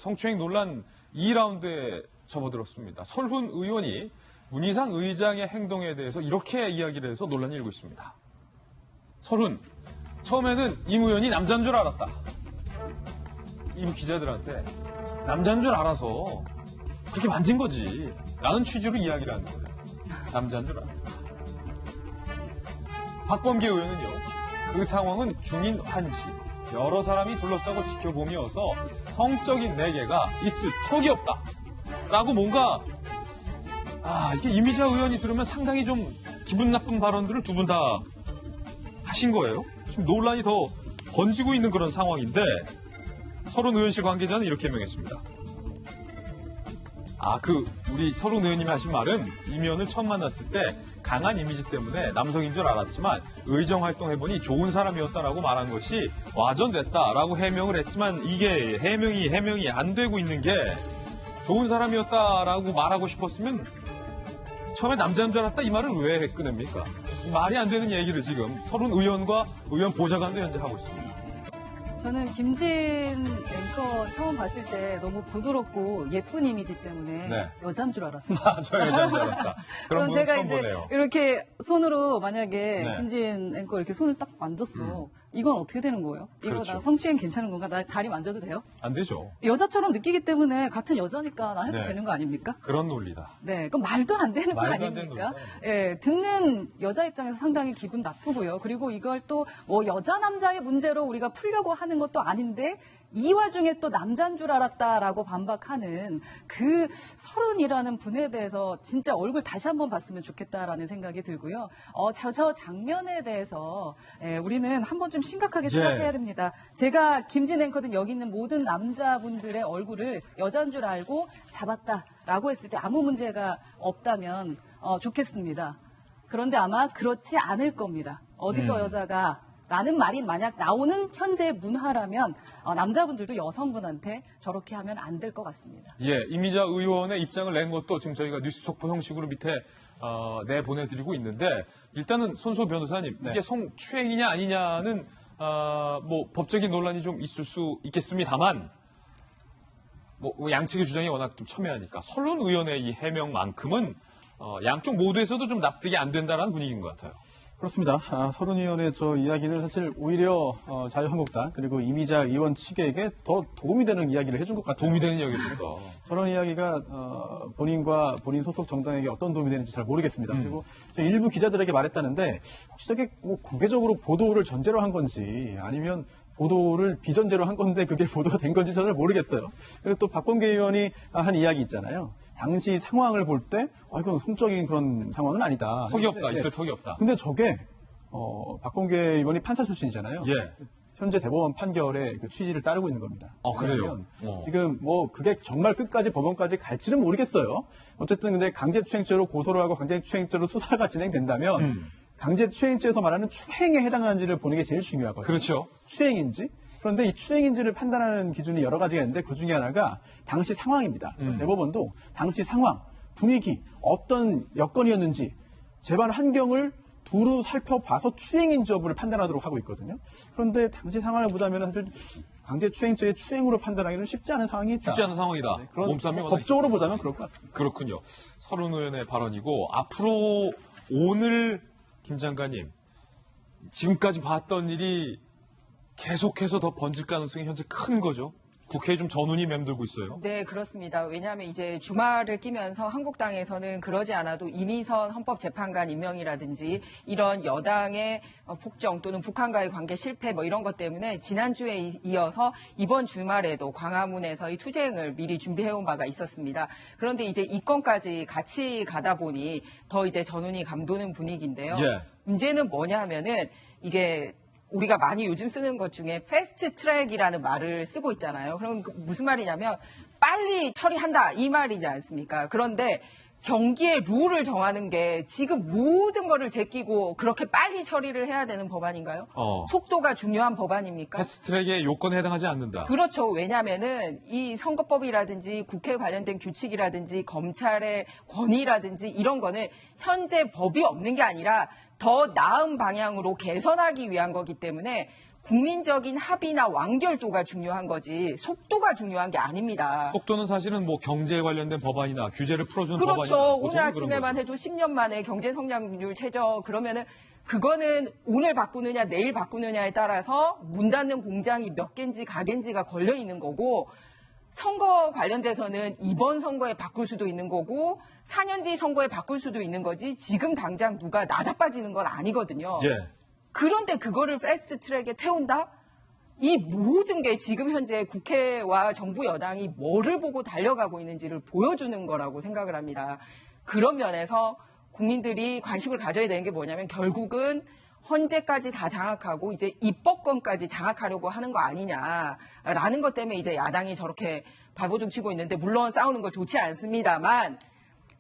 성추행 논란 2라운드에 접어들었습니다. 설훈 의원이 문희상 의장의 행동에 대해서 이렇게 이야기를 해서 논란이 일고 있습니다. 설훈, 처음에는 임 의원이 남자인 줄 알았다. 임 기자들한테 남자인 줄 알아서 그렇게 만진 거지 라는 취지로 이야기를 하는 거예요. 남자인 줄 알았다. 박범계 의원은요, 그 상황은 중인 환시, 여러 사람이 둘러싸고 지켜보며서 성적인 내계가 있을 턱이 없다 라고 뭔가 이게 이미자 의원이 들으면 상당히 좀 기분 나쁜 발언들을 두 분 다 하신 거예요. 지금 논란이 더 번지고 있는 그런 상황인데 설훈 의원실 관계자는 이렇게 해명했습니다. 우리 설훈 의원님이 하신 말은 임 의원을 처음 만났을 때 강한 이미지 때문에 남성인 줄 알았지만 의정 활동해보니 좋은 사람이었다라고 말한 것이 와전됐다라고 해명을 했지만 이게 해명이 안 되고 있는 게 좋은 사람이었다라고 말하고 싶었으면 처음에 남자인 줄 알았다 이 말을 왜 꺼냅니까? 말이 안 되는 얘기를 지금 설훈 의원과 의원 보좌관도 현재 하고 있습니다. 저는 김진 앵커 처음 봤을 때 너무 부드럽고 예쁜 이미지 때문에 네. 여자인 줄 알았어요. 저 여자인 줄 알았다. 그런 분 제가 처음 이제 보네요. 이렇게 손으로 만약에 네. 김진 앵커 이렇게 손을 딱 만졌어. 이건 어떻게 되는 거예요? 이거 그렇죠. 나 성추행 괜찮은 건가? 나 다리 만져도 돼요? 안 되죠. 여자처럼 느끼기 때문에 같은 여자니까 나 해도 네. 되는 거 아닙니까? 그런 논리다. 네, 그럼 말도 안 되는 거 말도 안 되는 아닙니까? 논리다. 예, 듣는 여자 입장에서 상당히 기분 나쁘고요. 그리고 이걸 또 뭐 여자 남자의 문제로 우리가 풀려고 하는 것도 아닌데 이 와중에 또 남자인 줄 알았다라고 반박하는 그 설훈이라는 분에 대해서 진짜 얼굴 다시 한번 봤으면 좋겠다라는 생각이 들고요. 저 장면에 대해서 우리는 한번 좀 심각하게 생각해야 됩니다. 제가 김진 앵커든 여기 있는 모든 남자분들의 얼굴을 여자인 줄 알고 잡았다라고 했을 때 아무 문제가 없다면 좋겠습니다. 그런데 아마 그렇지 않을 겁니다. 어디서 여자가 라는 말이 만약 나오는 현재의 문화라면 남자분들도 여성분한테 저렇게 하면 안 될 것 같습니다. 예, 이미자 의원의 입장을 낸 것도 지금 저희가 뉴스 속보 형식으로 밑에 내보내드리고 있는데 일단은 손소 변호사님, 네. 이게 성추행이냐 아니냐는 뭐 법적인 논란이 좀 있을 수 있겠습니다만 뭐 양측의 주장이 워낙 좀 첨예하니까 설훈 의원의 이 해명만큼은 양쪽 모두에서도 좀 납득이 안 된다라는 분위기인 것 같아요. 그렇습니다. 설훈 의원의 저 이야기는 사실 오히려 자유한국당 그리고 이미자 의원 측에게 더 도움이 되는 이야기를 해준 것 같아요. 도움이 되는 이야기입니다. 저런 이야기가 본인과 본인 소속 정당에게 어떤 도움이 되는지 잘 모르겠습니다. 그리고 일부 기자들에게 말했다는데 혹시 저게 뭐 공개적으로 보도를 전제로 한 건지 아니면 보도를 비전제로 한 건데 그게 보도가 된 건지 저는 모르겠어요. 그리고 또 박범계 의원이 한 이야기 있잖아요. 당시 상황을 볼 때 이건 성적인 그런 상황은 아니다. 턱이 없다. 근데, 있을 턱이 없다. 근데 저게 박범계 의원이 판사 출신이잖아요. 예. 현재 대법원 판결의 그 취지를 따르고 있는 겁니다. 그래요? 지금 뭐 그게 정말 끝까지 법원까지 갈지는 모르겠어요. 어쨌든 근데 강제추행죄로 고소를 하고 강제추행죄로 수사가 진행된다면 강제추행죄에서 말하는 추행에 해당하는지를 보는 게 제일 중요하거든요. 그렇죠. 추행인지. 그런데 이 추행인지를 판단하는 기준이 여러 가지가 있는데 그 중에 하나가 당시 상황입니다. 대법원도 당시 상황, 분위기, 어떤 여건이었는지 재반 환경을 두루 살펴봐서 추행인지 여부를 판단하도록 하고 있거든요. 그런데 당시 상황을 보자면 사실 강제추행죄의 추행으로 판단하기는 쉽지 않은 상황이 있다. 쉽지 않은 상황이다. 네, 그런 몸싸움이 법적으로 보자면 그럴 것 같습니다. 그렇군요. 설훈 의원의 발언이고 앞으로 오늘 김 장관님 지금까지 봤던 일이 계속해서 더 번질 가능성이 현재 큰 거죠. 국회에 좀 전운이 맴돌고 있어요. 네, 그렇습니다. 왜냐하면 이제 주말을 끼면서 한국당에서는 그러지 않아도 이미선 헌법재판관 임명이라든지 이런 여당의 폭정 또는 북한과의 관계 실패 뭐 이런 것 때문에 지난주에 이어서 이번 주말에도 광화문에서의 투쟁을 미리 준비해온 바가 있었습니다. 그런데 이제 이 건까지 같이 가다 보니 더 이제 전운이 감도는 분위기인데요. 예. 문제는 뭐냐면은 이게 우리가 많이 요즘 쓰는 것 중에 패스트 트랙이라는 말을 쓰고 있잖아요. 그럼 무슨 말이냐면 빨리 처리한다 이 말이지 않습니까? 그런데 경기의 룰을 정하는 게 지금 모든 거를 제끼고 그렇게 빨리 처리를 해야 되는 법안인가요? 속도가 중요한 법안입니까? 패스트트랙의 요건에 해당하지 않는다. 그렇죠. 왜냐하면은 이 선거법이라든지 국회 관련된 규칙이라든지 검찰의 권위라든지 이런 거는 현재 법이 없는 게 아니라 더 나은 방향으로 개선하기 위한 거기 때문에 국민적인 합의나 완결도가 중요한 거지 속도가 중요한 게 아닙니다. 속도는 사실은 뭐 경제에 관련된 법안이나 규제를 풀어주는 그렇죠. 법안이나 오늘 아침에만 해도 10년 만에 경제 성장률 최저 그러면은 그거는 오늘 바꾸느냐 내일 바꾸느냐에 따라서 문 닫는 공장이 몇 개인지 가게인지가 걸려 있는 거고 선거 관련돼서는 이번 선거에 바꿀 수도 있는 거고 4년 뒤 선거에 바꿀 수도 있는 거지 지금 당장 누가 나자빠지는 건 아니거든요. 예. 그런데 그거를 패스트 트랙에 태운다? 이 모든 게 지금 현재 국회와 정부 여당이 뭐를 보고 달려가고 있는지를 보여주는 거라고 생각을 합니다. 그런 면에서 국민들이 관심을 가져야 되는 게 뭐냐면 결국은 헌재까지 다 장악하고 이제 입법권까지 장악하려고 하는 거 아니냐라는 것 때문에 이제 야당이 저렇게 발버둥 치고 있는데 물론 싸우는 거 좋지 않습니다만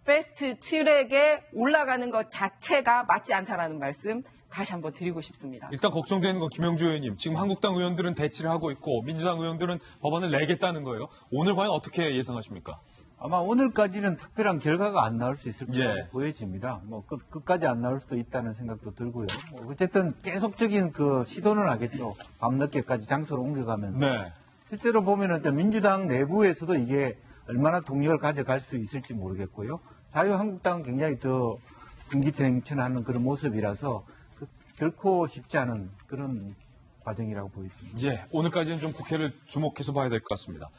패스트 트랙에 올라가는 것 자체가 맞지 않다라는 말씀 다시 한번 드리고 싶습니다. 일단 걱정되는 건 김영주 의원님. 지금 한국당 의원들은 대치를 하고 있고 민주당 의원들은 법안을 내겠다는 거예요. 오늘 과연 어떻게 예상하십니까? 아마 오늘까지는 특별한 결과가 안 나올 수 있을 거라고 예. 보여집니다. 뭐 끝까지 안 나올 수도 있다는 생각도 들고요. 어쨌든 계속적인 그 시도는 하겠죠. 밤늦게까지 장소를 옮겨가면. 네. 실제로 보면은 또 민주당 내부에서도 이게 얼마나 동력을 가져갈 수 있을지 모르겠고요. 자유한국당은 굉장히 더 분기탱천하는 그런 모습이라서 결코 쉽지 않은 그런 과정이라고 보여집니다. 예, 오늘까지는 좀 국회를 주목해서 봐야 될 것 같습니다.